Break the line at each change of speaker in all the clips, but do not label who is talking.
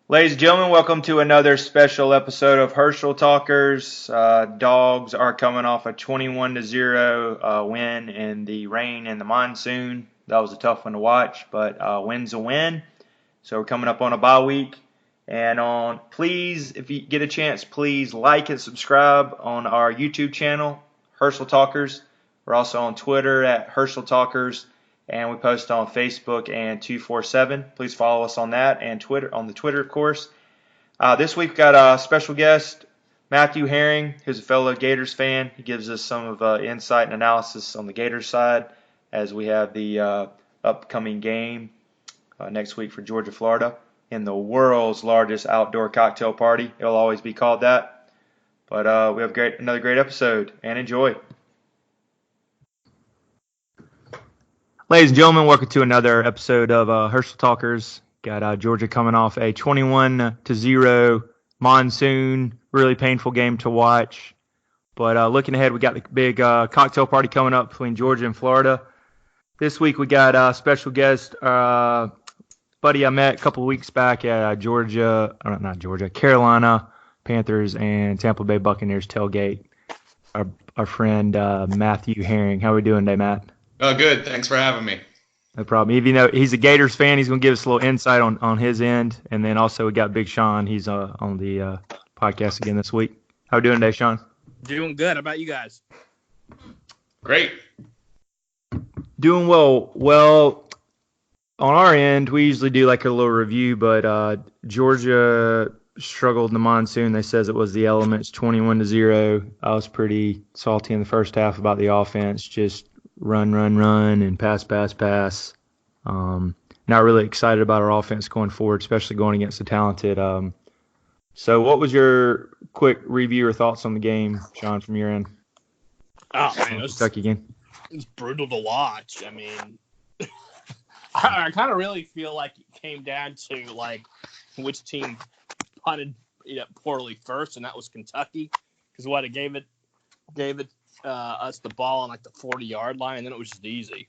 Ladies and gentlemen, welcome to another special episode of Herschel Talkers. Dogs are coming off a 21-0 win in the rain and the monsoon. That was a tough one to watch, but win's a win. So we're coming up on a bye week. And please, if you get a chance, please like and subscribe on our YouTube channel, Herschel Talkers. We're also on Twitter at Herschel Talkers. And we post on Facebook and 247. Please follow us on that and Twitter, on the Twitter, of course. This week we've got a special guest, Matthew Herring, who's a fellow Gators fan. He gives us some of insight and analysis on the Gators side as we have the upcoming game next week for Georgia, Florida, in the world's largest outdoor cocktail party. It'll always be called that. But we have another great episode, and enjoy. Ladies and gentlemen, welcome to another episode of Herschel Talkers. Got Georgia coming off a 21-0 monsoon, really painful game to watch. But looking ahead, we got the big cocktail party coming up between Georgia and Florida. This week we got a special guest, buddy I met a couple of weeks back at Carolina Panthers and Tampa Bay Buccaneers tailgate. Our friend Matthew Herring. How are we doing today, Matt?
Oh, good. Thanks for having me.
No problem. Even though he's a Gators fan, he's going to give us a little insight on his end. And then also we got Big Sean. He's on the podcast again this week. How are we doing today, Sean?
Doing good. How about you guys?
Great.
Doing well. Well, on our end, we usually do like a little review, but Georgia struggled in the monsoon. They says it was the elements, 21-0. I was pretty salty in the first half about the offense, just run, and pass. Not really excited about our offense going forward, especially going against the talented. So what was your quick review or thoughts on the game, Sean, from your end?
Oh, man,
Kentucky game.
It's brutal to watch. I mean, I kind of really feel like it came down to, like, which team punted poorly first, and that was Kentucky. Because it gave us the ball on like the 40-yard line, and then it was just easy.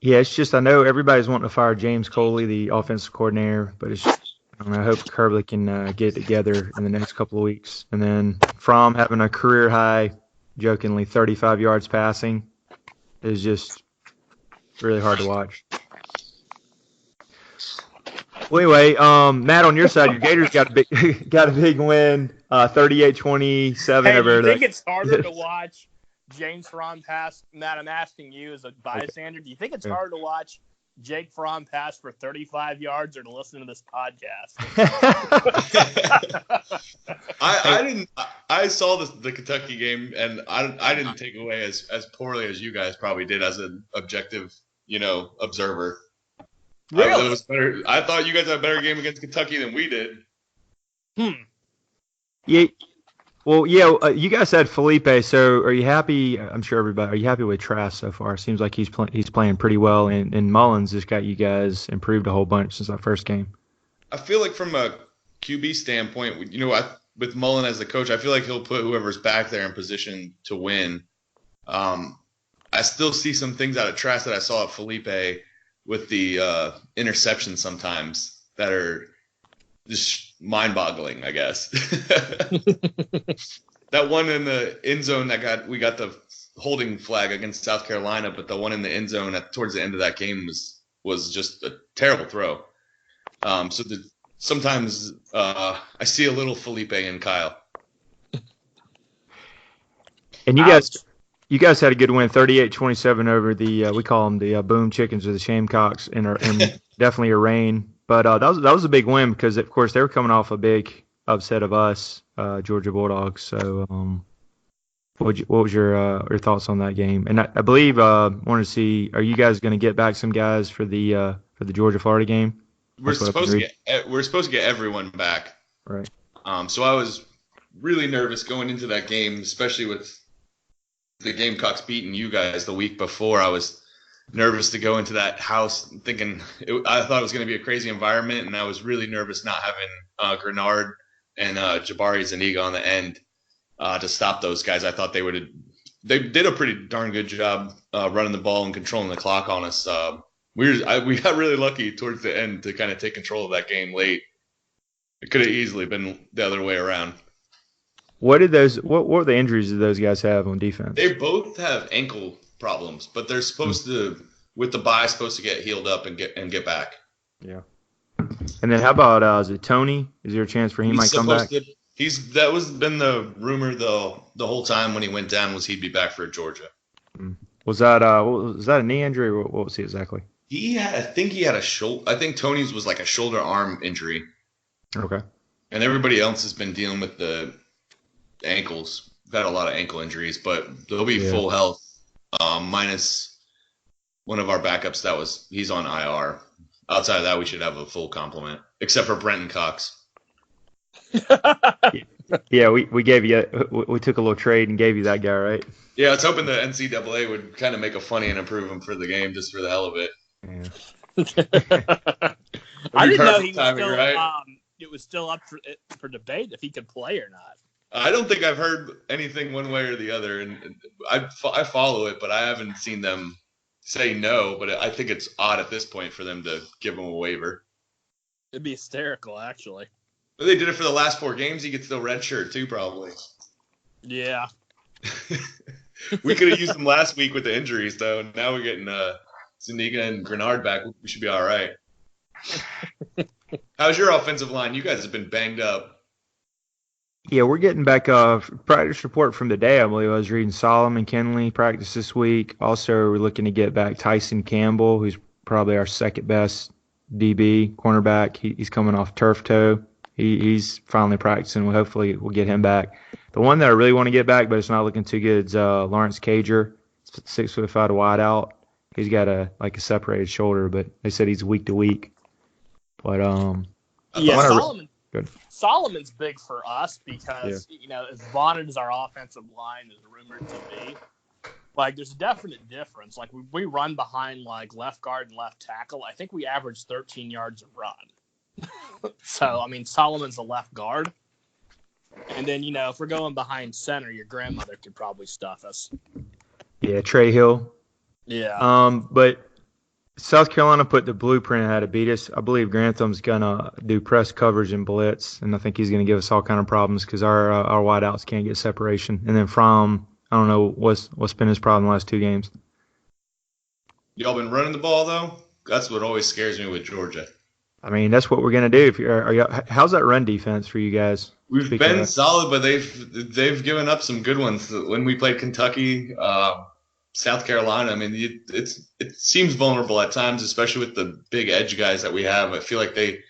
Yeah, it's just I know everybody's wanting to fire James Coley, the offensive coordinator, but it's just, I hope Kirby can get it together in the next couple of weeks. And then Fromm having a career high, jokingly 35 yards passing is just really hard to watch. Well, anyway, Matt, on your side, your Gators got a big win, 38-27.
Hey, do you think it's harder to watch James Fromm pass? Matt, I'm asking you as a bystander. Do you think it's harder to watch Jake Fromm pass for 35 yards or to listen to this podcast?
I saw the Kentucky game, and I didn't take away as poorly as you guys probably did as an objective, observer.
Really?
It was better. I thought you guys had a better game against Kentucky than we did.
Yeah. Well, yeah. You guys had Felipe. So, are you happy? I'm sure everybody. Are you happy with Trask so far? Seems like he's playing pretty well, and Mullins just got you guys improved a whole bunch since that first game.
I feel like from a QB standpoint, with Mullen as the coach, I feel like he'll put whoever's back there in position to win. I still see some things out of Trask that I saw at Felipe with the interceptions sometimes that are just mind-boggling, I guess. That one in the end zone we got the holding flag against South Carolina, but the one in the end zone towards the end of that game was just a terrible throw. Sometimes I see a little Felipe and Kyle.
And you guys had a good win, 38-27 over the we call them the Boom Chickens or the Shamecocks, and definitely a rain. But that was a big win because of course they were coming off a big upset of us, Georgia Bulldogs. So what was your thoughts on that game? And I believe wanted to see, are you guys going to get back some guys for the Georgia Florida game?
We're supposed to get everyone back.
Right.
So I was really nervous going into that game, especially with the Gamecocks beating you guys the week before. I was nervous to go into that house thinking I thought it was going to be a crazy environment, and I was really nervous not having Grenard and Jabari Zuniga on the end to stop those guys. I thought they did a pretty darn good job running the ball and controlling the clock on us we got really lucky towards the end to kind of take control of that game late. It could have easily been the other way around.
What were the injuries that those guys have on defense?
They both have ankle problems, but they're supposed to, with the bye, supposed to get healed up and get back.
Yeah. And then how about is it Tony? Is there a chance for he might come back?
That was been the rumor the whole time when he went down was he'd be back for Georgia.
Was that a knee injury or what was he exactly?
I think he had a shoulder. I think Tony's was like a shoulder arm injury.
Okay.
And everybody else has been dealing with the ankles. Got a lot of ankle injuries, but they'll be full health. Minus one of our backups he's on IR. Outside of that, we should have a full complement, except for Brenton Cox.
Yeah, we gave you we took a little trade and gave you that guy, right?
Yeah, I was hoping the NCAA would kind of make a funny and improve him for the game just for the hell of it.
Yeah.
I didn't know he was
timing,
still.
Right?
It was still up for debate if he could play or not.
I don't think I've heard anything one way or the other, and I follow it, but I haven't seen them say no. But I think it's odd at this point for them to give him a waiver.
It'd be hysterical, actually.
But they did it for the last 4 games. He gets the red shirt too, probably.
Yeah.
We could have used him last week with the injuries, though. Now we're getting Zuniga and Grenard back. We should be all right. How's your offensive line? You guys have been banged up.
Yeah, we're getting back practice report from the day. I believe I was reading Solomon Kenley practice this week. Also, we're looking to get back Tyson Campbell, who's probably our second best DB cornerback. He's coming off turf toe. He's finally practicing. Hopefully, we'll get him back. The one that I really want to get back, but it's not looking too good, is Lawrence Cager, 6'5" wide out. He's got a separated shoulder, but they said he's week to week. But
Solomon's big for us because as vaunted as our offensive line is rumored to be, like there's a definite difference. Like we run behind like left guard and left tackle. I think we average 13 yards a run. So I mean Solomon's a left guard, and then if we're going behind center, your grandmother could probably stuff us.
Yeah, Trey Hill.
Yeah.
But South Carolina put the blueprint on how to beat us. I believe Grantham's gonna do press coverage and blitz, and I think he's gonna give us all kind of problems because our wideouts can't get separation. And then Fromm, I don't know what's been his problem the last 2 games.
Y'all been running the ball though? That's what always scares me with Georgia.
I mean, that's what we're gonna do. How's that run defense for you guys?
We've been solid, but they've given up some good ones. When we played Kentucky, South Carolina, I mean, it seems vulnerable at times, especially with the big edge guys that we have. I feel like they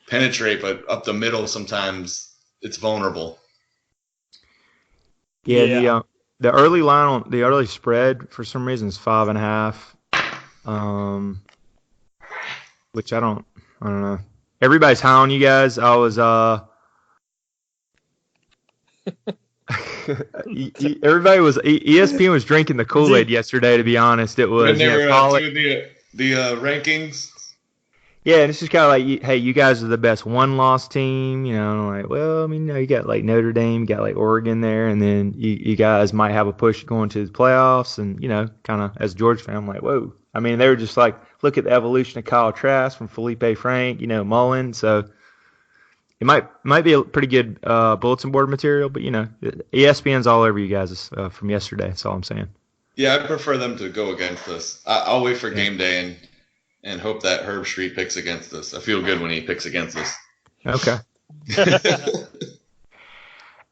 penetrate, but up the middle sometimes it's vulnerable.
Yeah. The early line on the early spread for some reason is 5.5, which I don't know. Everybody's high on you guys. I was everybody was ESPN was drinking the Kool-Aid yesterday. To be honest, it was.
When they were doing the rankings.
Yeah, and it's just kind of like, hey, you guys are the best one-loss team. Like, well, I mean, you got like Notre Dame, you got like Oregon there, and then you guys might have a push going to the playoffs. And kind of as a Georgia fan, I'm like, whoa. I mean, they were just like, look at the evolution of Kyle Trask from Felipe Frank, Mullen. So it might be a pretty good bulletin board material, but ESPN's all over you guys from yesterday. That's all I'm saying.
Yeah, I prefer them to go against us. I'll wait for game day and hope that Herb Street picks against us. I feel good when he picks against us.
Okay.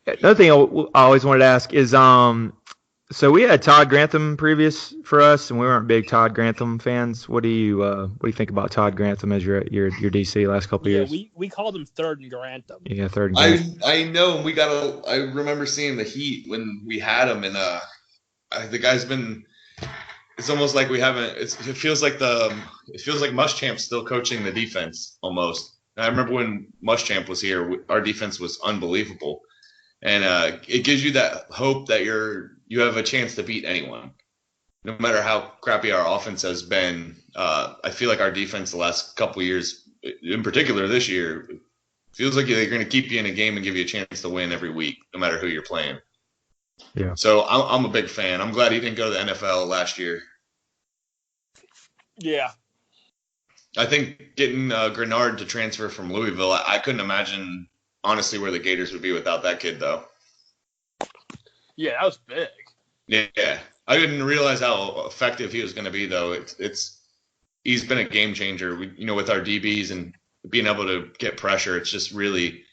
Another thing I always wanted to ask is so we had Todd Grantham previous for us, and we weren't big Todd Grantham fans. What do you think about Todd Grantham as your DC last couple of years?
We called him Third and Grantham.
Yeah, Third and Grantham.
I know. I remember seeing the Heat when we had him, and the guy's been. It's almost like we haven't. It feels like Muschamp's still coaching the defense almost. And I remember when Muschamp was here, our defense was unbelievable, and it gives you that hope that you have a chance to beat anyone, no matter how crappy our offense has been. I feel like our defense the last couple of years, in particular this year, feels like they're going to keep you in a game and give you a chance to win every week, no matter who you're playing.
Yeah.
So I'm a big fan. I'm glad he didn't go to the NFL last year.
Yeah.
I think getting Grenard to transfer from Louisville, I couldn't imagine, honestly, where the Gators would be without that kid, though.
Yeah, that was big.
Yeah. I didn't realize how effective he was going to be, though. He's been a game changer, with our DBs and being able to get pressure. It's just really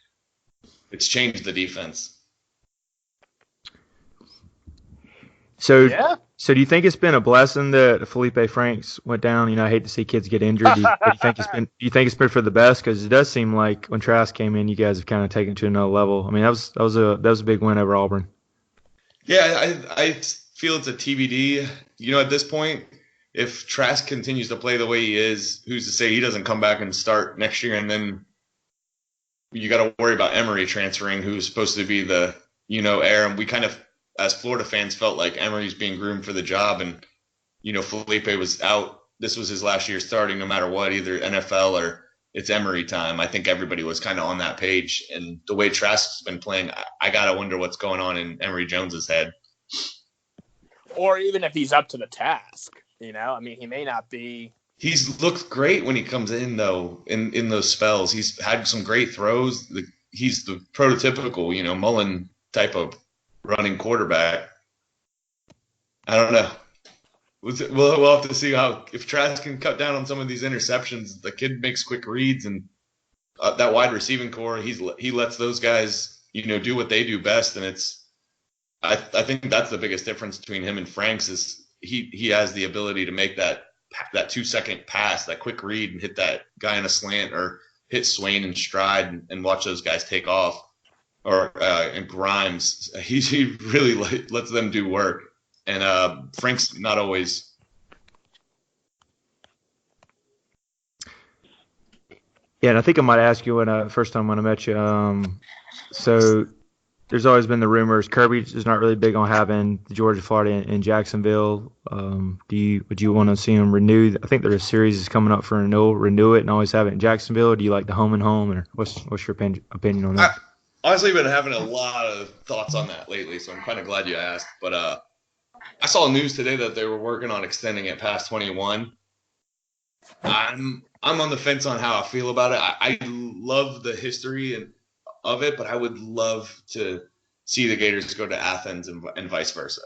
it's changed the defense.
So,
Yeah.
so do you think it's been a blessing that Felipe Franks went down? I hate to see kids get injured. Do you think it's been for the best? Because it does seem like when Trask came in, you guys have kind of taken it to another level. I mean, that was a big win over Auburn.
Yeah, I feel it's a TBD. At this point, if Trask continues to play the way he is, who's to say he doesn't come back and start next year, and then you got to worry about Emory transferring, who's supposed to be the heir, and we kind of, as Florida fans, felt like Emory's being groomed for the job, and Felipe was out. This was his last year starting, no matter what, either NFL or it's Emory time. I think everybody was kind of on that page, and the way Trask's been playing, I gotta wonder what's going on in Emory Jones's head.
Or even if he's up to the task, I mean, he may not be.
He's looked great when he comes in, though, in those spells. He's had some great throws. He's the prototypical, Mullen type of running quarterback. I don't know. We'll have to see if Trask can cut down on some of these interceptions. The kid makes quick reads, and that wide receiving core, he lets those guys, do what they do best. And I think that's the biggest difference between him and Franks is he has the ability to make that 2-second pass, that quick read, and hit that guy in a slant or hit Swain in stride and watch those guys take off. Or and Grimes, he really lets them do work. And Frank's not always.
Yeah, and I think I might ask you when first time when I met you. So there's always been the rumors Kirby is not really big on having the Georgia, Florida, and Jacksonville. Would you want to see him renew? I think there's a series is coming up for renew it, and always have it in Jacksonville. Or do you like the home and home, or what's your opinion on that?
Honestly, I've been having a lot of thoughts on that lately, so I'm kind of glad you asked. But I saw news today that they were working on extending it past 21. I'm on the fence on how I feel about it. I love the history of it, but I would love to see the Gators go to Athens and vice versa.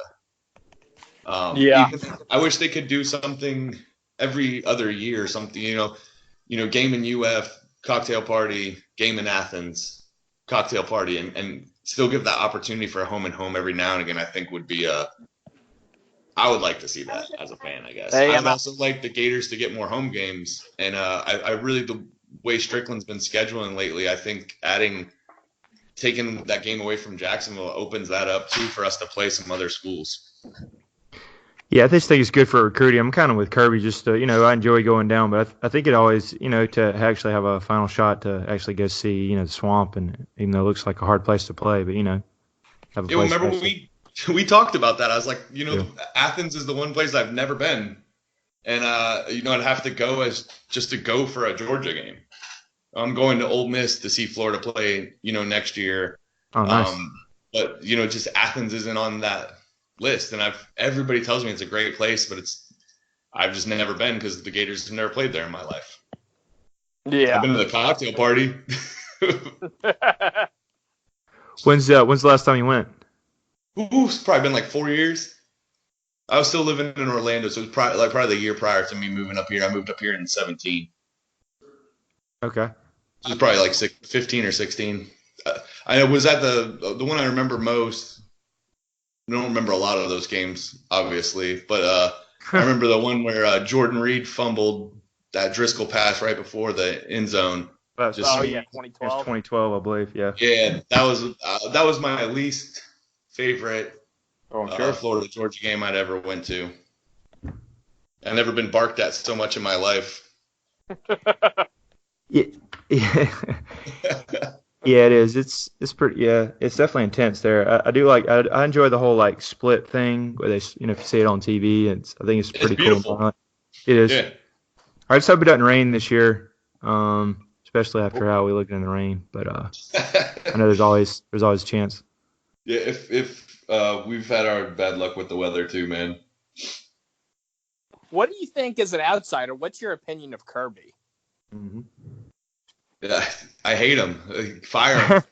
Yeah.
I wish they could do something every other year, something, game in UF, cocktail party, game in Athens, cocktail party, and still give that opportunity for a home and home every now and again. I think would be I would like to see that as a fan, I guess. I'd also like the Gators to get more home games, and I really, the way Strickland's been scheduling lately, I think taking that game away from Jacksonville opens that up too for us to play some other schools.
Yeah, I just think it's good for recruiting. I'm kind of with Kirby. Just I enjoy going down, but I think it always, to actually have a final shot to actually go see, the Swamp, and even though it looks like a hard place to play, but have a place.
Remember we talked about that. I was like, Athens is the one place I've never been, and I'd have to go just to go for a Georgia game. I'm going to Ole Miss to see Florida play, next year.
Oh, nice.
But just Athens isn't on that list, and everybody tells me it's a great place, but I've just never been because the Gators have never played there in my life.
Yeah,
I've been to the cocktail party.
When's the last time you went?
It's probably been like 4 years. I was still living in Orlando, so it was probably the year prior to me moving up here. I moved up here in 2017.
Okay.
It was probably like 15 or 16. I was at the one I remember most. I don't remember a lot of those games, obviously, but I remember the one where Jordan Reed fumbled that Driscoll pass right before the end zone.
2012.
2012, I believe. Yeah.
Yeah, that was my least favorite Florida Georgia game I'd ever went to. I've never been barked at so much in my life.
Yeah. Yeah, it is. It's pretty. Yeah, it's definitely intense there. I do like. I enjoy the whole split thing where they, if you see it on TV, I think it's pretty cool. It is.
Yeah.
I just hope it doesn't rain this year, especially after how we looked in the rain. But I know there's always a chance.
Yeah, if we've had our bad luck with the weather too, man.
What do you think as an outsider? What's your opinion of Kirby?
Mm-hmm.
Yeah, I hate him. Fire him.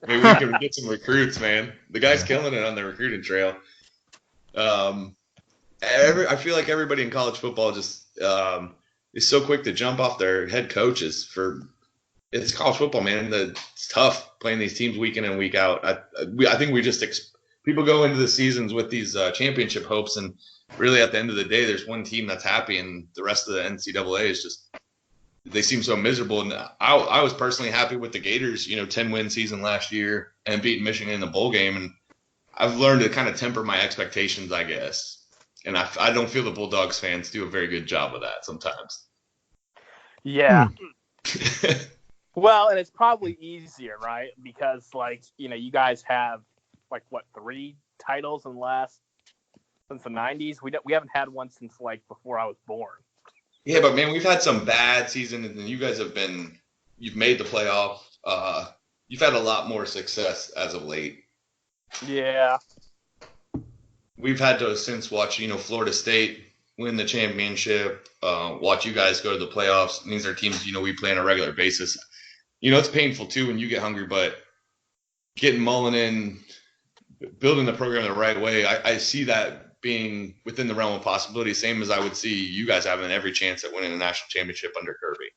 Maybe we can get some recruits, man. The guy's killing it on the recruiting trail. I feel like everybody in college football just is so quick to jump off their head coaches for. It's college football, man. It's tough playing these teams week in and week out. I think we just people go into the seasons with these championship hopes, and really at the end of the day, there's one team that's happy, and the rest of the NCAA is just they seem so miserable. And I was personally happy with the Gators, 10-win season last year and beating Michigan in the bowl game, and I've learned to kind of temper my expectations, I guess. And I don't feel the Bulldogs fans do a very good job of that sometimes.
Yeah. Well, and it's probably easier, right? Because, you guys have, 3 titles since the 90s? We haven't had one since, before I was born.
Yeah, but, man, we've had some bad seasons, and you guys you've made the playoff. You've had a lot more success as of late.
Yeah.
We've had to since watch, Florida State win the championship, watch you guys go to the playoffs. And these are teams, we play on a regular basis. It's painful too when you get hungry, but getting Mullen in, building the program the right way, I see that being within the realm of possibility, same as I would see you guys having every chance at winning a national championship under Kirby.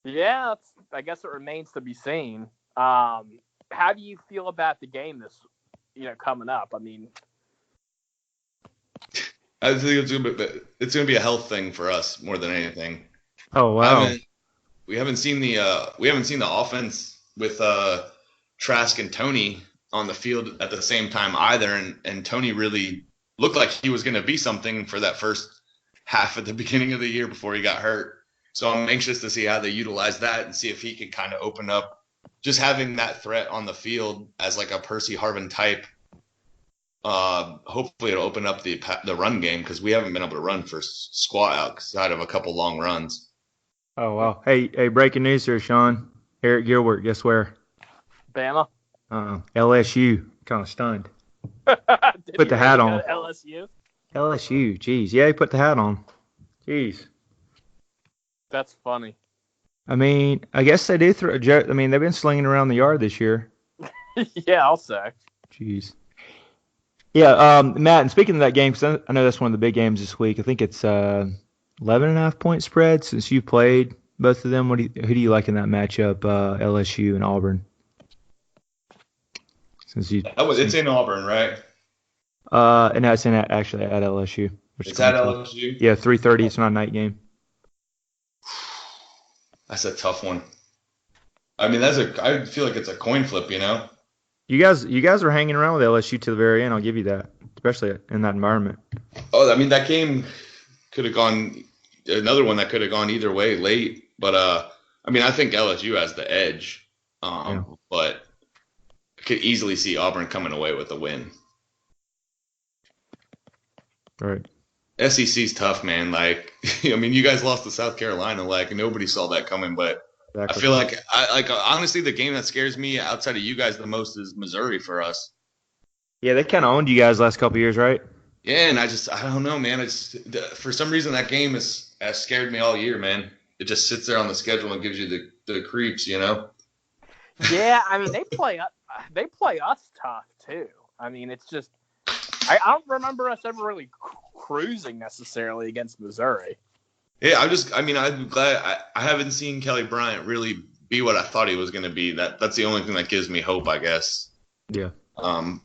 Yeah, I guess it remains to be seen. How do you feel about the game coming up? I mean,
I think it's going to be a health thing for us more than anything.
Oh wow.
We haven't seen the offense with Trask and Tony on the field at the same time either, and Tony really looked like he was going to be something for that first half at the beginning of the year before he got hurt. So I'm anxious to see how they utilize that and see if he could kind of open up just having that threat on the field as like a Percy Harvin type. Hopefully it'll open up the run game because we haven't been able to run for squat outside of a couple long runs.
Oh wow. Hey, breaking news here, Sean. Eric Gilbert, guess where?
Bama.
LSU. Kind of stunned. Put the hat on.
LSU.
LSU. Jeez. Yeah, he put the hat on. Jeez.
That's funny.
I mean, I guess they do throw. I mean, they've been slinging around the yard this year.
Yeah, I'll say.
Jeez. Yeah, Matt, and speaking of that game, because I know that's one of the big games this week. I think it's 11.5-point spread since you played both of them. Who do you like in that matchup, LSU and Auburn?
It's in Auburn, right?
And no, it's actually at LSU.
It's at LSU?
Yeah, 3:30. It's not a night game.
That's a tough one. I mean, I feel like it's a coin flip,
You guys are hanging around with LSU to the very end. I'll give you that, especially in that environment.
Oh, I mean, that game could have gone another one that could have gone either way late. But I mean, I think LSU has the edge. But I could easily see Auburn coming away with a win.
Right.
SEC's tough, man. I mean, you guys lost to South Carolina. Nobody saw that coming, but. Exactly. I feel like honestly, the game that scares me outside of you guys the most is Missouri for us.
Yeah, they kind of owned you guys the last couple of years, right?
Yeah, and I don't know, man. For some reason that game has scared me all year, man. It just sits there on the schedule and gives you the creeps,
Yeah, I mean they play us tough too. I mean it's just I don't remember us ever really cruising necessarily against Missouri.
Yeah, I'm glad I haven't seen Kelly Bryant really be what I thought he was going to be. That's the only thing that gives me hope, I guess.
Yeah.
But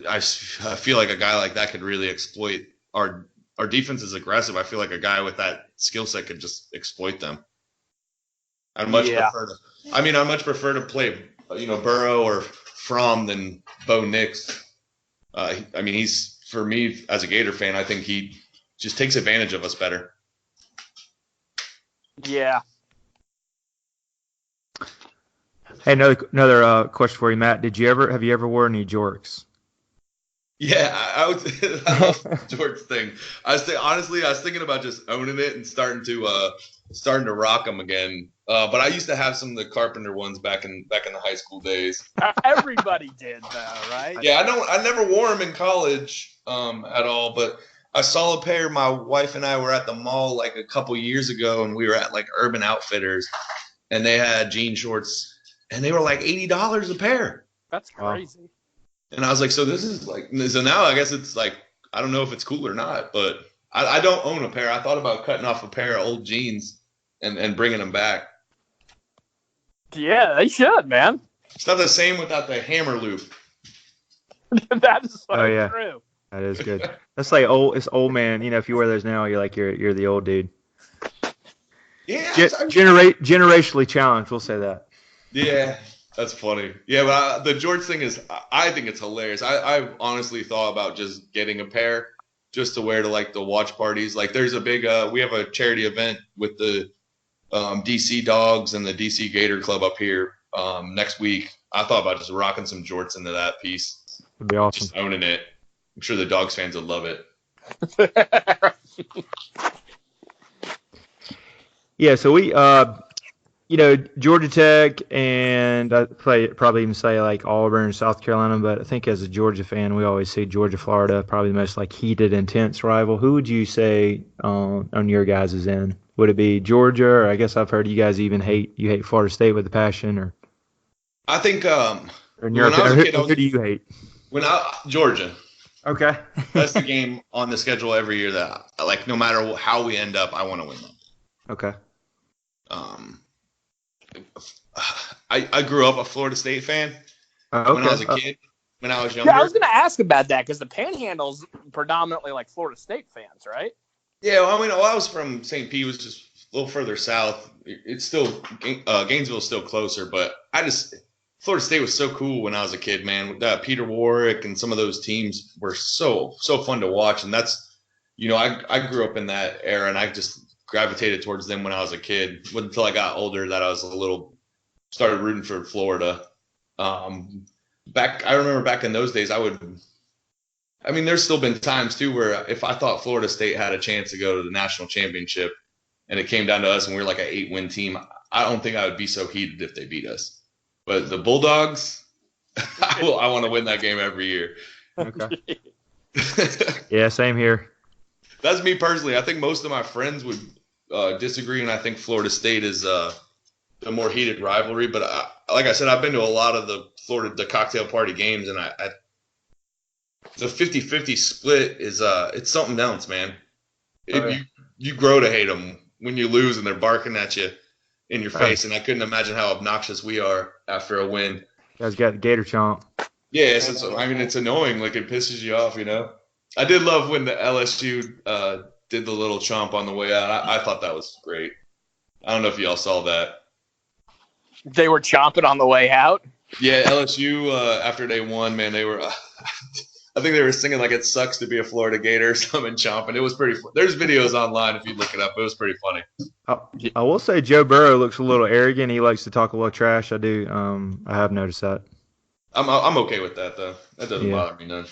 I feel like a guy like that could really exploit our defense is aggressive. I feel like a guy with that skill set could just exploit them. I'd much prefer to play Burrow or Fromm than Bo Nix. I mean, he's for me as a Gator fan, I think he just takes advantage of us better.
Yeah.
Hey, another question for you, Matt. Have you ever worn any jorts?
Yeah, I love the jorts thing. I was thinking about just owning it and starting to rock them again. But I used to have some of the Carpenter ones back in the high school days.
Everybody did though, right?
Yeah, I never wore them in college at all, but I saw a pair. My wife and I were at the mall like a couple years ago, and we were at like Urban Outfitters, and they had jean shorts, and they were like $80 a pair.
That's crazy.
And I was like, so this is like, so now I guess it's like, I don't know if it's cool or not, but I don't own a pair. I thought about cutting off a pair of old jeans and bringing them back.
Yeah, they should, man.
It's not the same without the hammer loop.
That is so
yeah.
true.
That is good. That's like it's old man. You know, if you wear those now, you're the old dude.
Yeah.
Generationally challenged, we'll say that.
Yeah, that's funny. Yeah, but the George thing is, I think it's hilarious. I honestly thought about just getting a pair just to wear to like the watch parties. Like there's a big, we have a charity event with the DC Dogs and the DC Gator Club up here next week. I thought about just rocking some jorts into that piece.
Would be awesome.
Just owning it. I'm sure the Dogs fans would love it.
Yeah, so we, Georgia Tech and I probably even say like Auburn and South Carolina, but I think as a Georgia fan, we always see Georgia, Florida, probably the most like heated, intense rival. Who would you say on your guys' end? Would it be Georgia, or I guess I've heard you guys even hate Florida State with a passion, or
I think
who do you hate?
Georgia.
Okay.
That's the game on the schedule every year that, like, no matter how we end up, I want to win them.
Okay.
I grew up a Florida State fan when I was a kid, when I was younger.
Yeah, I was going to ask about that because the Panhandle's predominantly like Florida State fans, right?
Yeah, well, I mean, I was from St. Pete, was just a little further south. It's still Gainesville's still closer, but Florida State was so cool when I was a kid, man. Peter Warwick and some of those teams were so fun to watch, and that's, I grew up in that era, and I just gravitated towards them when I was a kid. Until I got older, that I was started rooting for Florida. I remember back in those days, there's still been times too where if I thought Florida State had a chance to go to the national championship, and it came down to us, and we were like an 8-win team, I don't think I would be so heated if they beat us. But the Bulldogs, I want to win that game every year.
Okay. Yeah, same here.
That's me personally. I think most of my friends would disagree, and I think Florida State is the more heated rivalry. But like I said, I've been to a lot of the cocktail party games, and the 50-50 split is it's something else, man. You grow to hate them when you lose and they're barking at you in your face, and I couldn't imagine how obnoxious we are after a win.
You guys got Gator chomp.
Yeah, it's annoying. Like, it pisses you off, I did love when the LSU did the little chomp on the way out. I thought that was great. I don't know if y'all saw that.
They were chomping on the way out?
Yeah, LSU, after they won, man, they were I think they were singing like "It sucks to be a Florida Gator" or something, chomping. It was pretty fun. There's videos online if you look it up. It was pretty funny.
I will say Joe Burrow looks a little arrogant. He likes to talk a little trash. I do. I have noticed that.
I'm okay with that though. That doesn't bother me none.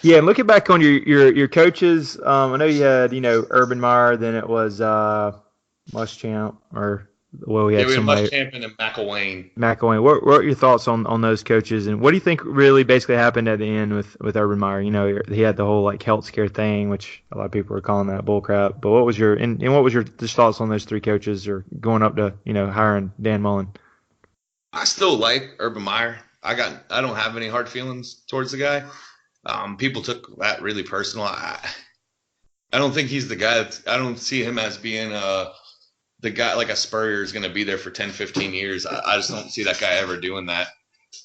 Yeah, and looking back on your coaches, I know you had Urban Meyer, then it was Muschamp, or we had
Muschamp and McElwain.
McElwain. What are your thoughts on those coaches, and what do you think really basically happened at the end with Urban Meyer? He had the whole like health scare thing, which a lot of people were calling that bullcrap. But what was your thoughts on those three coaches, or going up to hiring Dan Mullen?
I still like Urban Meyer. I don't have any hard feelings towards the guy. People took that really personal. I don't think he's the guy. I don't see him as being the guy like a Spurrier is going to be there for 10, 15 years. I just don't see that guy ever doing that.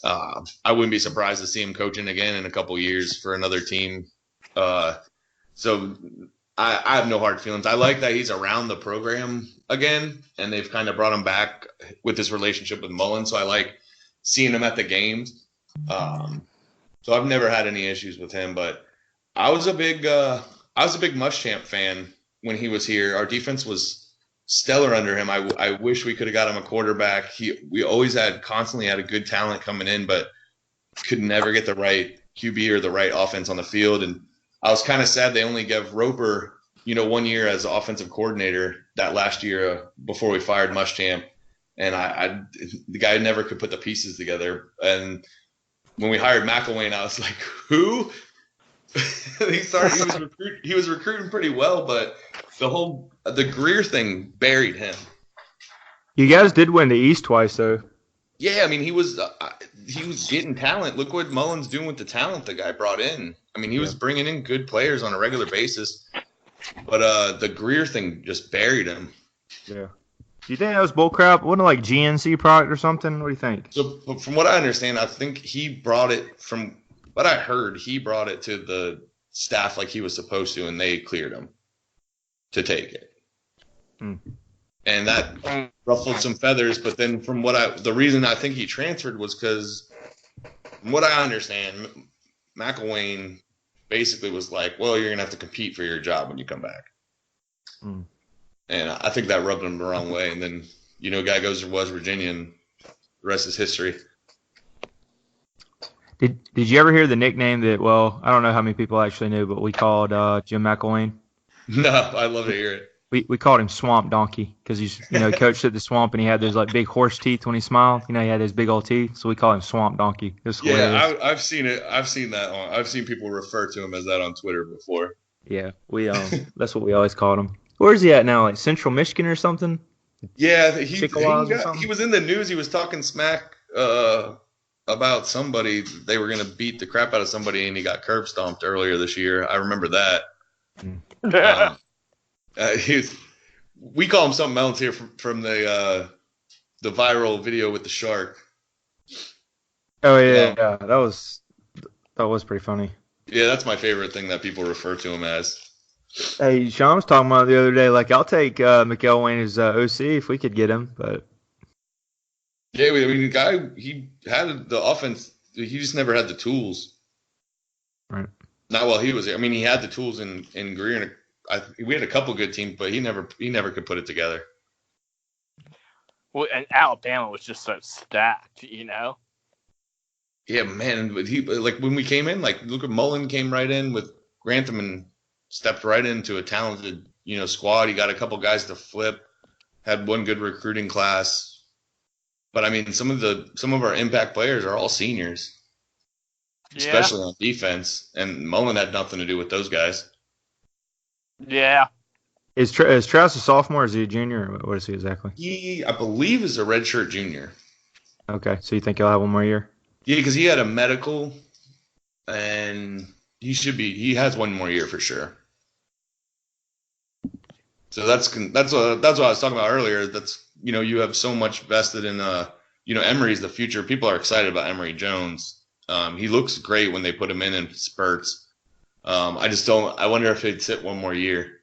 I wouldn't be surprised to see him coaching again in a couple years for another team. So I have no hard feelings. I like that he's around the program again, and they've kind of brought him back with this relationship with Mullen. So I like seeing him at the games. So I've never had any issues with him, but I was a big Muschamp fan when he was here. Our defense was stellar under him. I wish we could have got him a quarterback. We always constantly had a good talent coming in, but could never get the right QB or the right offense on the field. And I was kind of sad they only gave Roper, 1 year as offensive coordinator that last year before we fired Muschamp. And the guy never could put the pieces together. And when we hired McElwain, I was like, who? He was recruiting pretty well, but the Greer thing buried him.
You guys did win the East twice, though.
Yeah, I mean, he was getting talent. Look what Mullen's doing with the talent the guy brought in. I mean, he was bringing in good players on a regular basis, but the Greer thing just buried him.
Yeah. Do you think that was bullcrap? Wasn't it like GNC product or something? What do you think?
So from what I understand, I think he brought it from what I heard. He brought it to the staff like he was supposed to, and they cleared him to take it. And that ruffled some feathers. But then the reason I think he transferred was because, from what I understand, McElwain basically was like, well, you're going to have to compete for your job when you come back. And I think that rubbed him the wrong way. And then, guy goes to West Virginia, and the rest is history.
Did you ever hear the nickname that, well, I don't know how many people actually knew, but we called Jim McElwain?
No, I'd love to hear it.
We called him Swamp Donkey because he's, coached at the Swamp, and he had those like big horse teeth when he smiled. He had those big old teeth, so we call him Swamp Donkey.
Yeah, I've seen it. I've seen that I've seen people refer to him as that on Twitter before.
Yeah, we that's what we always called him. Where's he at now? Like Central Michigan or something?
Yeah, he was in the news. He was talking smack about somebody. They were going to beat the crap out of somebody, and he got curb stomped earlier this year. I remember that. We call him something else here from the viral video with the shark.
Oh yeah, that was pretty funny.
Yeah, that's my favorite thing that people refer to him as.
Hey, Sean was talking about it the other day. Like, I'll take McElwain as OC if we could get him, but
yeah, I mean, the guy, he had the offense. He just never had the tools.
Right.
Not while he was here. I mean, he had the tools in Greer. We had a couple good teams, but he never could put it together.
Well, and Alabama was just so stacked,
Yeah, man. But when we came in, look at Mullen came right in with Grantham and stepped right into a talented, squad. He got a couple guys to flip, had one good recruiting class. But I mean, some of our impact players are all seniors, especially on defense, and Mullen had nothing to do with those guys.
Yeah.
Is Travis a sophomore or is he a junior? Or what is he exactly?
He, I believe, is a redshirt junior.
Okay, so you think he'll have one more year?
Yeah, because he had a medical, and he has one more year for sure. So that's what I was talking about earlier. That's you have so much vested in Emery's the future. People are excited about Emory Jones. He looks great when they put him in spurts. I wonder if he'd sit one more year.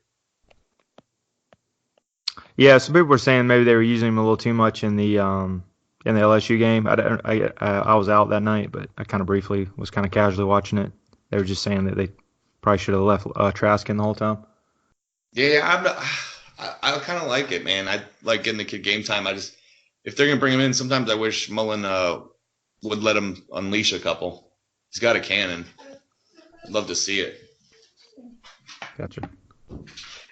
Yeah, some people were saying maybe they were using him a little too much in the LSU game. I was out that night, but I kind of briefly was kind of casually watching it. They were just saying that they probably should have left Trask in the whole time.
Yeah, I kind of like it, man. I like getting the kid game time. If they're gonna bring him in, sometimes I wish Mullen would let him unleash a couple. He's got a cannon. I'd love to see it.
Gotcha.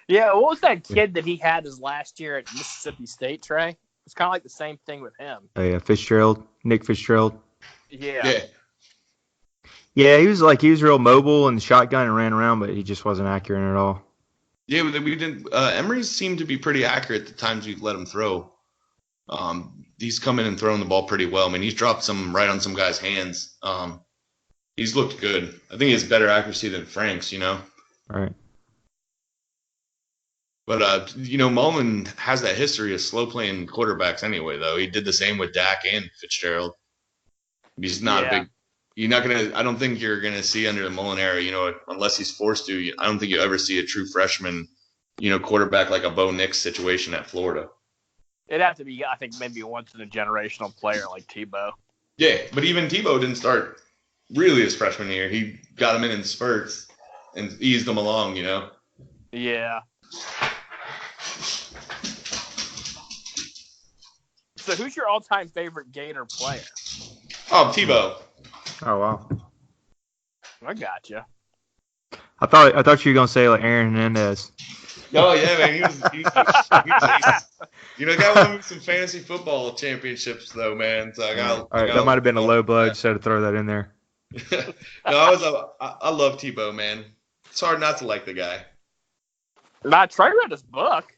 Yeah, what was that kid that he had his last year at Mississippi State, Trey? It's kind of like the same thing with him.
Oh yeah, Nick Fitzgerald.
Yeah.
Yeah, he was real mobile and shotgun and ran around, but he just wasn't accurate at all.
Yeah, we didn't. Emory seemed to be pretty accurate the times we let him throw. He's come in and thrown the ball pretty well. I mean, he's dropped some right on some guys' hands. He's looked good. I think he has better accuracy than Frank's,
Right.
But, Mullen has that history of slow playing quarterbacks anyway, though. He did the same with Dak and Fitzgerald. He's not a big. I don't think you're going to see under the Mullen era, unless he's forced to. I don't think you'll ever see a true freshman, quarterback like a Bo Nix situation at Florida.
It'd have to be, I think, maybe once in a generational player like Tebow.
Yeah, but even Tebow didn't start really his freshman year. He got him in spurts and eased them along,
Yeah. So who's your all-time favorite Gator player?
Oh, Tebow.
Oh wow.
I gotcha.
I thought you were gonna say like Aaron Hernandez.
Oh yeah, man. He was got won me some fantasy football championships though, man. So I got.
All right, that might have been a low blow. Just had to throw that in there.
No, I love Tebow, man. It's hard not to like the guy.
Trey read his book.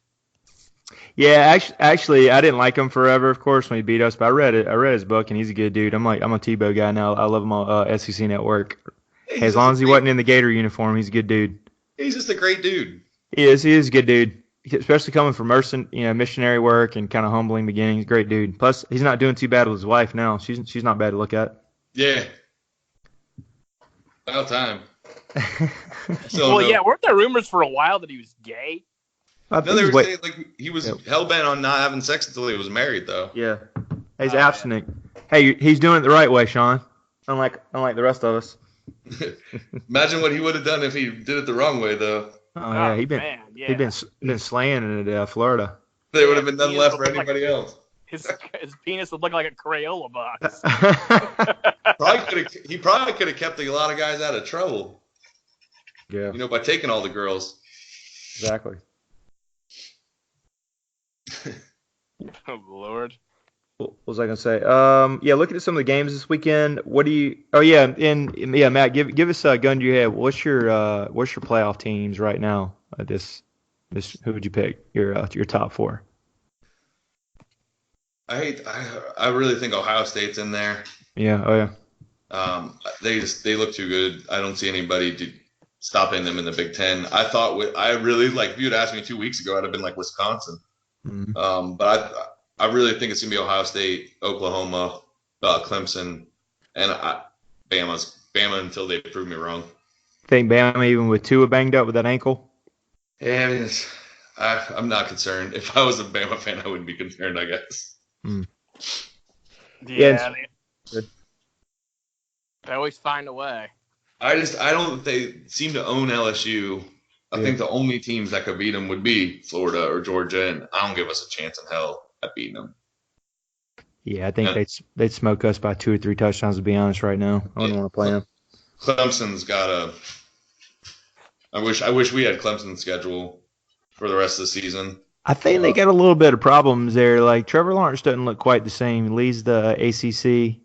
Yeah, actually, I didn't like him forever, of course, when he beat us. But I read it. I read his book, and he's a good dude. I'm a Tebow guy now. I love him on SEC Network. Hey, as long as he wasn't in the Gator uniform, he's a good dude.
He's just a great dude.
He is a good dude, especially coming from missionary work and kind of humbling beginnings. He's a great dude. Plus, he's not doing too bad with his wife now. She's not bad to look at.
Yeah. About time.
Weren't there rumors for a while that he was gay?
No, they were saying like he was hell bent on not having sex until he was married, though.
Yeah, he's abstinent. Hey, he's doing it the right way, Sean. Unlike the rest of us.
Imagine what he would have done if he did it the wrong way, though.
Oh yeah, he'd been slaying it at Florida.
There would have been nothing left for anybody else.
His penis would look like a Crayola box.
He probably could have kept a lot of guys out of trouble.
Yeah.
By taking all the girls.
Exactly.
Oh Lord.
What was I gonna say? Looking at some of the games this weekend. What do you? Oh yeah, Matt, give us a gun to your head. What's your playoff teams right now? Who would you pick? Your top four.
I really think Ohio State's in there.
Yeah. Oh yeah.
They look too good. I don't see anybody stopping them in the Big Ten. If you'd asked me 2 weeks ago, I'd have been like Wisconsin.
Mm-hmm.
But I really think it's gonna be Ohio State, Oklahoma, Clemson, and Bama until they prove me wrong.
Think Bama even with Tua banged up with that ankle?
Yeah, I'm not concerned. If I was a Bama fan, I wouldn't be concerned, I guess.
Mm.
Yeah, they always find a way.
They seem to own LSU. I think the only teams that could beat them would be Florida or Georgia, and I don't give us a chance in hell at beating them.
Yeah, I think they'd smoke us by 2 or 3 touchdowns, to be honest, right now. I wouldn't want to play them.
Clemson's got I wish we had Clemson's schedule for the rest of the season.
I think they got a little bit of problems there. Like, Trevor Lawrence doesn't look quite the same. He leads the ACC.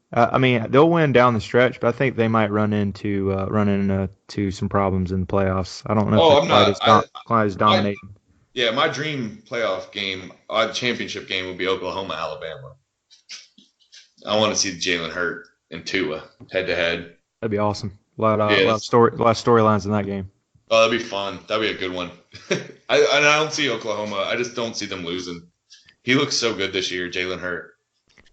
They'll win down the stretch, but I think they might run into some problems in the playoffs. I don't know if they're quite as dominating.
My dream playoff game, championship game, would be Oklahoma, Alabama. I want to see Jalen Hurt and Tua head to head.
That'd be awesome. A lot of storylines in that game.
Oh, that'd be fun. That'd be a good one. I don't see Oklahoma. I just don't see them losing. He looks so good this year, Jalen Hurt.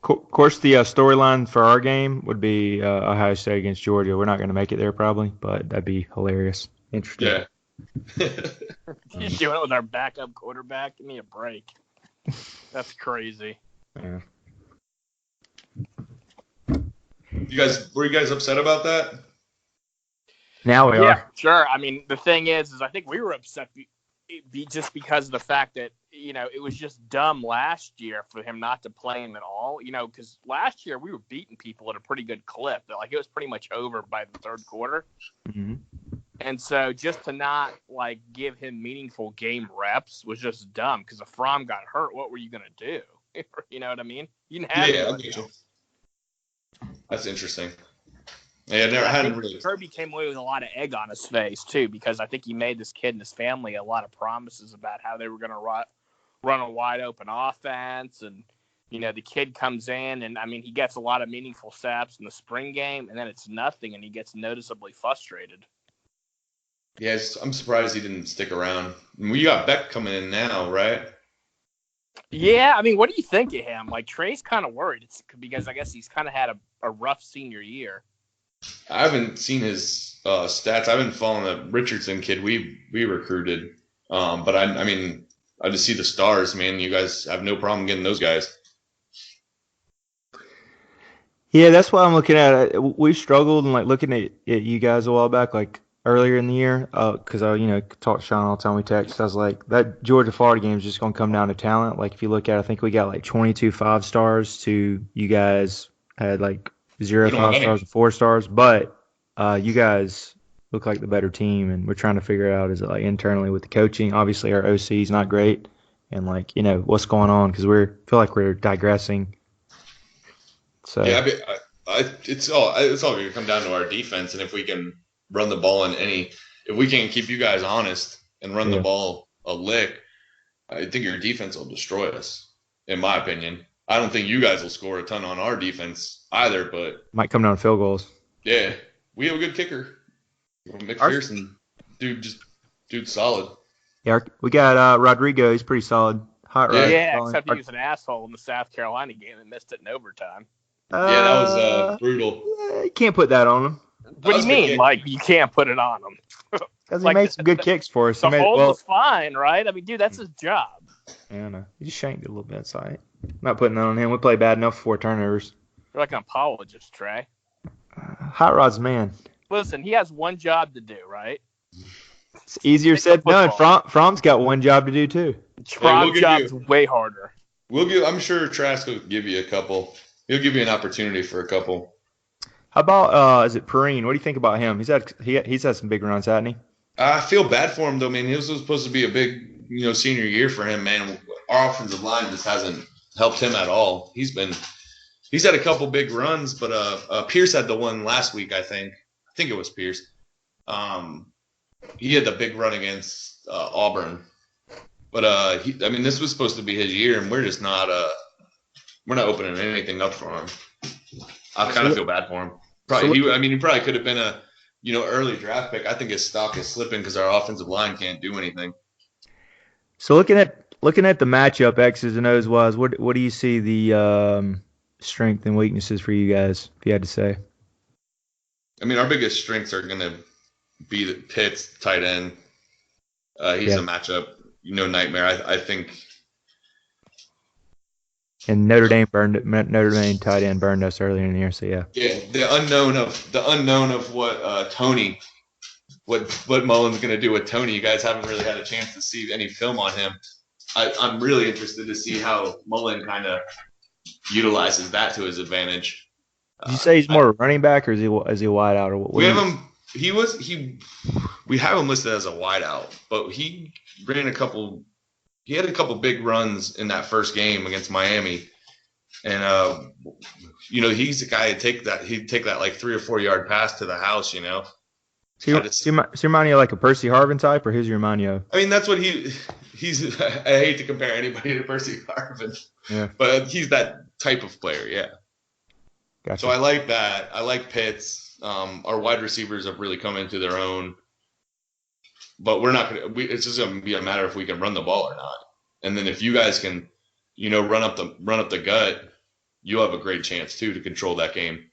Of course, the storyline for our game would be Ohio State against Georgia. We're not going to make it there probably, but that'd be hilarious. Interesting.
Yeah.
You're doing it with our backup quarterback? Give me a break. That's crazy.
Yeah.
Were you guys upset about that?
Now we are.
Yeah, sure. I mean, the thing is I think we were upset just because of the fact that, it was just dumb last year for him not to play him at all, because last year we were beating people at a pretty good clip. Like, it was pretty much over by the third quarter.
Mm-hmm.
And so just to not, give him meaningful game reps was just dumb because if Fromm got hurt, what were you going to do? You know what I mean? You didn't have anybody else.
That's interesting. Yeah, I hadn't really.
Kirby came away with a lot of egg on his face, too, because I think he made this kid and his family a lot of promises about how they were going to run a wide-open offense. And, the kid comes in, and, he gets a lot of meaningful snaps in the spring game, and then it's nothing, and he gets noticeably frustrated.
Yeah, I'm surprised he didn't stick around. We got Beck coming in now, right?
Yeah, what do you think of him? Trey's kind of worried. It's because I guess he's kind of had a rough senior year.
I haven't seen his stats. I've been following the Richardson kid we recruited. But I just see the stars, man. You guys have no problem getting those guys.
Yeah, that's why I'm looking at it. We struggled and looking at you guys a while back, earlier in the year, because I talked to Sean all the time. We text. I was like, that Georgia-Florida game is just going to come down to talent. If you look at it, I think we got 22 5-stars to you guys had 0 5-stars and 4 stars. But you guys look like the better team, and we're trying to figure out is it internally with the coaching. Obviously, our OC is not great, and what's going on because feel like we're digressing. So
yeah, It's all going to come down to our defense, and if we can run the ball if we can keep you guys honest and run the ball a lick, I think your defense will destroy us. In my opinion, I don't think you guys will score a ton on our defense either, but
might come down to field goals.
Yeah, we have a good kicker, McPherson. Dude's solid.
Yeah, we got Rodrigo. He's pretty solid. Hot rod.
Yeah, except he was an asshole in the South Carolina game and missed it in overtime.
Yeah, that was brutal.
You can't put that on him.
What do you mean, Mike? You can't put it on him?
Because he made some good kicks for us.
The hold was fine, right? I mean, dude, that's his job.
Yeah, I know. He just shanked it a little bit. So I'm not putting that on him. We play bad enough for 4 turnovers.
You're like an apologist, Trey.
Hot Rod's man.
Listen, he has one job to do, right?
It's easier said than done. From's got one job to do too.
From's job's way harder.
I'm sure Trask will give you a couple. He'll give you an opportunity for a couple.
How about is it Perrine? What do you think about him? He's had some big runs, hasn't he?
I feel bad for him though, man. He was supposed to be a big, senior year for him, man. Our offensive line just hasn't helped him at all. He's had a couple big runs, but Pierce had the one last week, I think. I think it was Pierce. He had the big run against Auburn. But this was supposed to be his year, and we're just not opening anything up for him. I kind of feel bad for him. He probably could have been a early draft pick. I think his stock is slipping because our offensive line can't do anything.
So looking at the matchup, X's and O's wise, what do you see the strength and weaknesses for you guys, if you had to say?
Our biggest strengths are going to be the Pitts, tight end. He's a matchup, nightmare. I think. And
Notre Dame tight end burned us earlier in the year, so yeah.
Yeah, the unknown of what Tony, what Mullen's going to do with Tony. You guys haven't really had a chance to see any film on him. I'm really interested to see how Mullen kind of utilizes that to his advantage.
Did you say he's more of a running back, or is he a wide out, or what?
We have him. We have him listed as a wide out, but he ran a couple. He had a couple big runs in that first game against Miami, and he's the guy he'd take that like 3 or 4 yard pass to the house. So
he remind you of like a Percy Harvin type, or who's he remind you of?
That's what he's. I hate to compare anybody to Percy Harvin, but he's that type of player. Yeah.
Gotcha.
So I like that. I like Pitts. Our wide receivers have really come into their own. But we're not going to. It's just going to be a matter if we can run the ball or not. And then if you guys can, run up the gut, you'll have a great chance too to control that game.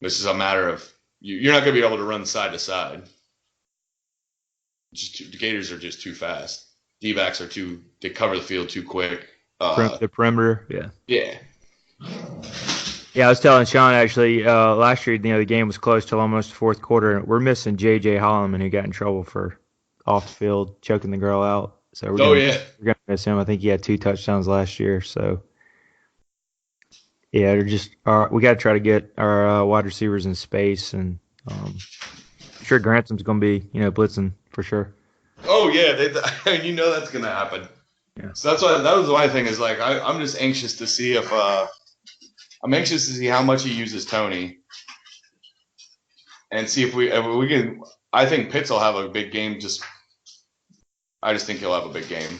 This is a matter of you're not going to be able to run side to side. The Gators are just too fast. D-backs they cover the field too quick.
The perimeter, yeah.
Yeah.
Yeah, I was telling Sean actually last year. The game was close till almost the fourth quarter, and we're missing J.J. Holloman, who got in trouble for off the field choking the girl out. So we're gonna miss him. I think he had 2 touchdowns last year. So yeah, we got to try to get our wide receivers in space, and I'm sure Gransom's gonna be blitzing for sure.
Oh yeah, that's gonna happen. Yeah. So that was my thing is like I'm just anxious to see if. I'm anxious to see how much he uses Tony and see if we can. I think Pitts will have a big game. I just think he'll have a big game.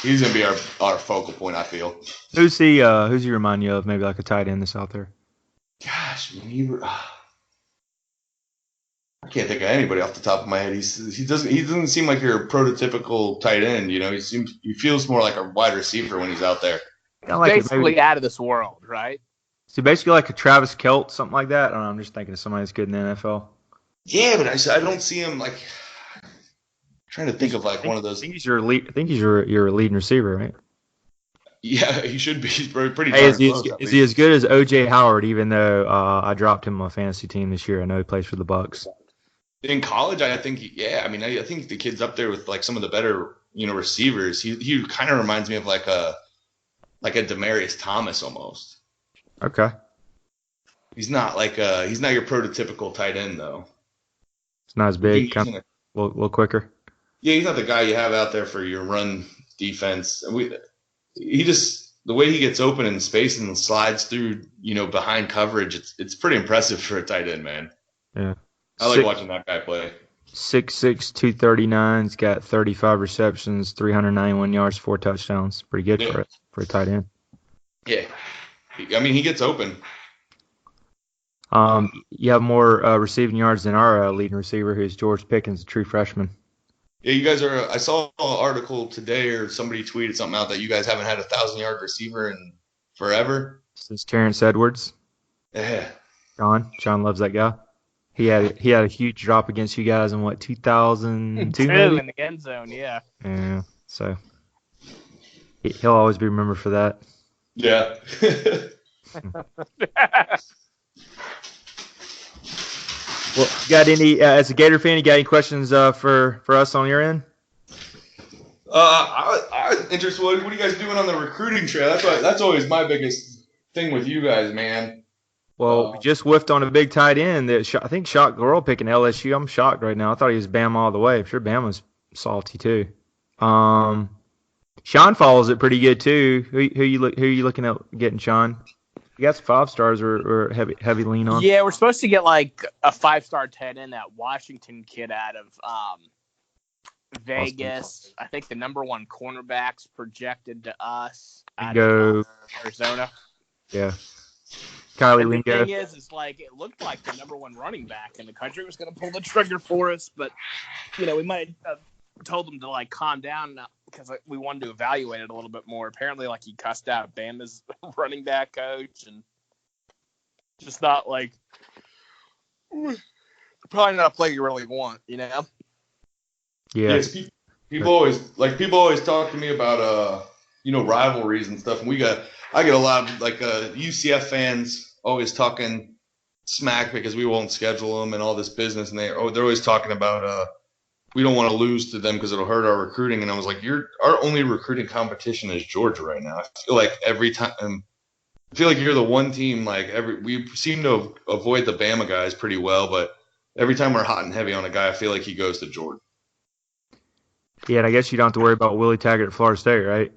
He's going to be our focal point, I feel.
Who's he remind you of? Maybe like a tight end that's out there?
Gosh, I can't think of anybody off the top of my head. He doesn't seem like your prototypical tight end. He feels more like a wide receiver when he's out there.
Basically out of this world, right?
So basically like a Travis Kelce, something like that? I don't know, I'm just thinking of somebody that's good in the NFL.
Yeah, but I don't see him like I'm trying to think of like one of those.
I think he's your leading receiver, right?
Yeah, he should be. He's pretty
Hey, is he as good as O.J. Howard, even though I dropped him on my fantasy team this year? I know he plays for the Bucks.
In college, I think I think the kid's up there with like some of the better, receivers. He kind of reminds me of like a Demaryius Thomas almost.
Okay.
He's not your prototypical tight end though.
It's not as big, kind of a little quicker.
Yeah, he's not the guy you have out there for your run defense. He just the way he gets open in space and slides through, behind coverage, it's pretty impressive for a tight end, man.
Yeah.
I like watching that guy play.
6'6", 239. He's got 35 receptions, 391 yards, 4 touchdowns. Pretty good for a tight end.
Yeah. I mean, he gets open.
You have more receiving yards than our leading receiver, who's George Pickens, a true freshman.
Yeah, you guys are. I saw an article today, or somebody tweeted something out that you guys haven't had a 1,000-yard receiver in forever.
Since Terrence Edwards.
Yeah.
John loves that guy. He had a huge drop against you guys in 2002 maybe?
In the end zone, yeah.
Yeah. So he'll always be remembered for that.
Yeah.
Well, you got any as a Gator fan? You got any questions for us on your end?
I was interested. What are you guys doing on the recruiting trail? That's always my biggest thing with you guys, man.
Well, we just whiffed on a big tight end that I think shocked the world picking LSU. I'm shocked right now. I thought he was Bama all the way. I'm sure Bama's salty too. Sean follows it pretty good too. Who you looking at getting, Sean? You got some 5-stars or heavy lean on?
Yeah, we're supposed to get like a 5-star tight end, that Washington kid out of Vegas. I think the number 1 cornerback's projected to us out of Arizona.
Yeah. Kylie
the
Lingo.
thing is like it looked like the number 1 running back in the country was going to pull the trigger for us, but we might have told him to like calm down because we wanted to evaluate it a little bit more. Apparently, like he cussed out Bama's running back coach and just not like probably not a play you really want,
Yeah.
Yes, people always talk to me about rivalries and stuff, and I get a lot of like UCF fans always talking smack because we won't schedule them and all this business, and they're always talking about we don't want to lose to them because it'll hurt our recruiting. And I was like, our only recruiting competition is Georgia right now. I feel like every time, you're the one team, we seem to avoid the Bama guys pretty well, but every time we're hot and heavy on a guy, I feel like he goes to Georgia. Yeah,
and I guess you don't have to worry about Willie Taggart at Florida State, right?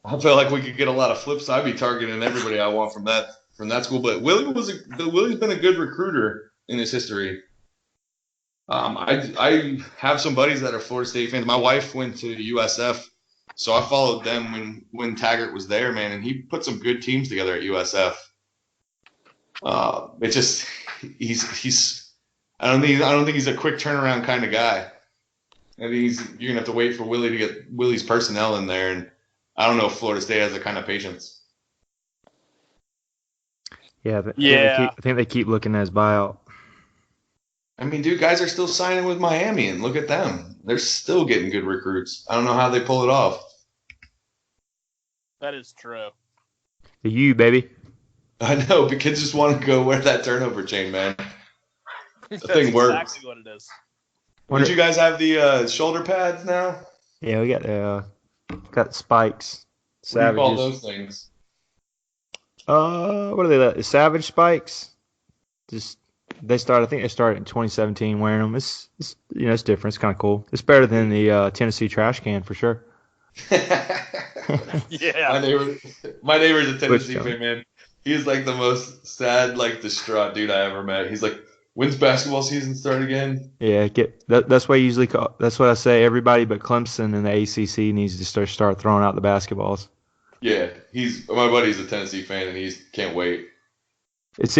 I feel like we could get a lot of flips. I'd be targeting everybody I want from that school, but Willie's been a good recruiter in his history. I have some buddies that are Florida State fans. My wife went to USF, so I followed them when Taggart was there, man, and he put some good teams together at USF. It just he's I don't think he's a quick turnaround kind of guy. I think you're gonna have to wait for Willie to get Willie's personnel in there, and I don't know if Florida State has that kind of patience.
Yeah, I think they keep looking at his buyout.
I mean, dude, guys are still signing with Miami, and look at them. They're still getting good recruits. I don't know how they pull it off.
That is true.
The U, baby.
I know, but kids just want to go wear that turnover chain, man. The thing works.
That's exactly what it is.
Did you guys have the shoulder pads now?
Yeah, we got spikes.
Savages. What do you call those things?
What are they? Savage spikes. I think they started in 2017 wearing them. It's different. It's kind of cool. It's better than the Tennessee trash can for sure.
Yeah.
My neighbor's a Tennessee fan, man. He's like the most sad, distraught dude I ever met. He's like, when's basketball season start again?
Yeah, that's what I usually call. That's what I say. Everybody but Clemson and the ACC needs to start throwing out the basketballs.
Yeah, my buddy's a Tennessee fan, and he can't wait.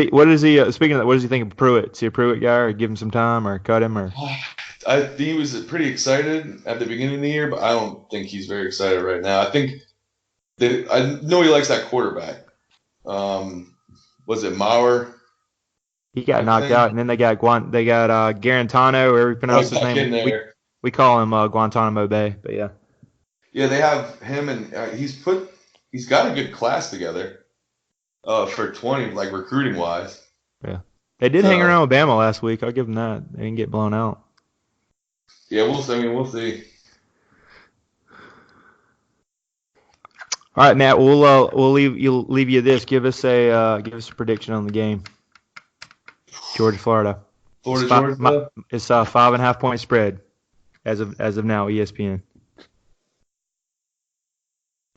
What is he? Speaking of that, what does he think of Pruitt? Is he a Pruitt guy, or give him some time, or cut him, or?
I think he was pretty excited at the beginning of the year, but I don't think he's very excited right now. I think I know he likes that quarterback. Was it Maurer?
He got knocked out, and then they got Garantano, or we pronounce his name. We call him Guantanamo Bay, but yeah.
Yeah, they have him, and he's got a good class together. For 20, recruiting wise.
Yeah. They did hang around with Bama last week. I'll give them that. They didn't get blown out.
Yeah, we'll see.
All right, Matt. We'll leave you this. Give us a prediction on the game. Georgia, Florida.
Georgia.
It's a 5.5 point spread as of now. ESPN.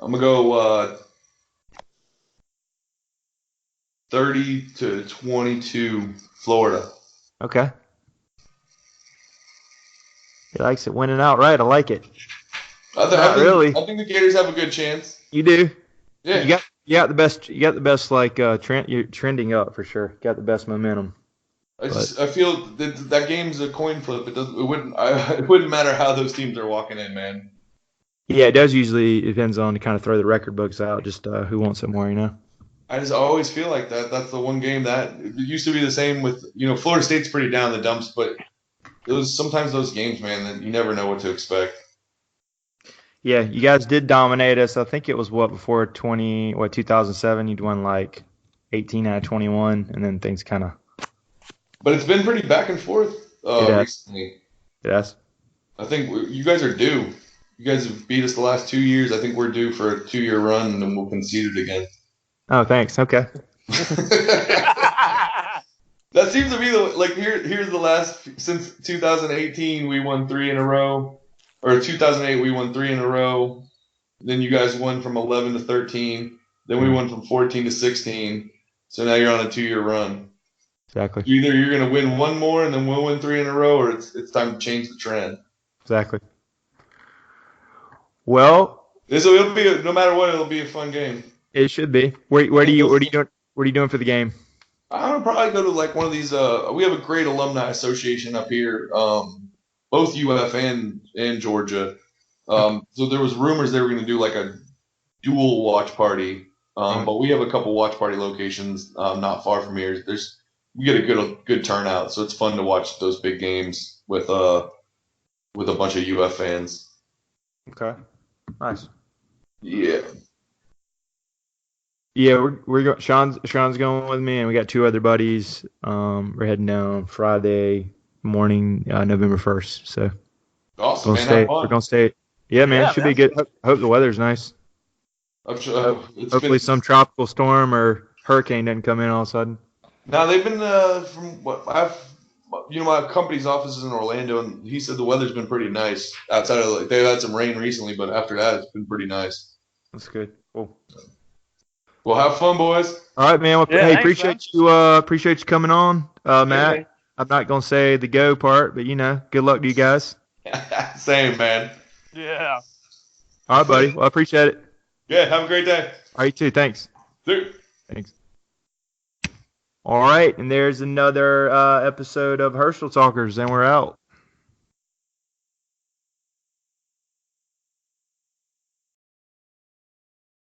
I'm gonna go 30-22 Florida.
Okay. He likes it winning outright. I like it.
I think the Gators have a good chance.
You do?
Yeah.
You got the best. You got the best. Trend. You're trending up for sure. Got the best momentum.
I feel that game's a coin flip. It wouldn't matter how those teams are walking in, man.
Yeah, it does usually. It depends on to kind of throw the record books out. Just who wants it more, you know.
I just always feel like that. That's the one game that it used to be the same with Florida State's pretty down the dumps, but sometimes those games, man, that you never know what to expect.
Yeah, you guys did dominate us. I think it was before 2007. You'd won like 18 out of 21, and then things kind of.
But it's been pretty back and forth recently.
Yes.
I think you guys are due. You guys have beat us the last 2 years. I think we're due for a 2-year run, and then we'll concede it again.
Oh, thanks. Okay.
That seems to be here's the last since 2018 we won 3 in a row, or 2008 we won 3 in a row. Then you guys won from 11 to 13. Then we won from 14 to 16. So now you're on a 2-year run.
Exactly.
Either you're going to win one more and then we'll win 3 in a row, or it's time to change the trend.
Exactly. Well,
It'll be no matter what, it'll be a fun game.
It should be. What are you doing for the game?
I'm gonna probably go to like one of these. We have a great alumni association up here, both UF and Georgia. So there was rumors they were going to do like a dual watch party, but we have a couple watch party locations not far from here. We get a good turnout, so it's fun to watch those big games with a bunch of UF fans.
Okay, nice.
Yeah.
Yeah, we're going. Sean's going with me, and we got 2 other buddies. We're heading down Friday morning, November 1st. So
awesome, man.
We're gonna stay. Yeah, man, it should be good. Hope the weather's nice.
I'm sure,
hopefully, some tropical storm or hurricane doesn't come in all of a sudden.
Now they've been from what my company's office is in Orlando, and he said the weather's been pretty nice. Outside of they've had some rain recently, but after that, it's been pretty nice.
That's good. Cool.
Well, have fun, boys.
All right, man. Well,
yeah,
hey,
thanks,
appreciate you coming on, Matt.
Hey.
I'm not gonna say the go part, but good luck to you guys.
Same, man.
Yeah.
All right, buddy. Well, I appreciate it.
Yeah, have a great day.
All right, you too. Thanks.
Dude.
Thanks. All right, and there's another episode of Herschel Talkers, and we're out.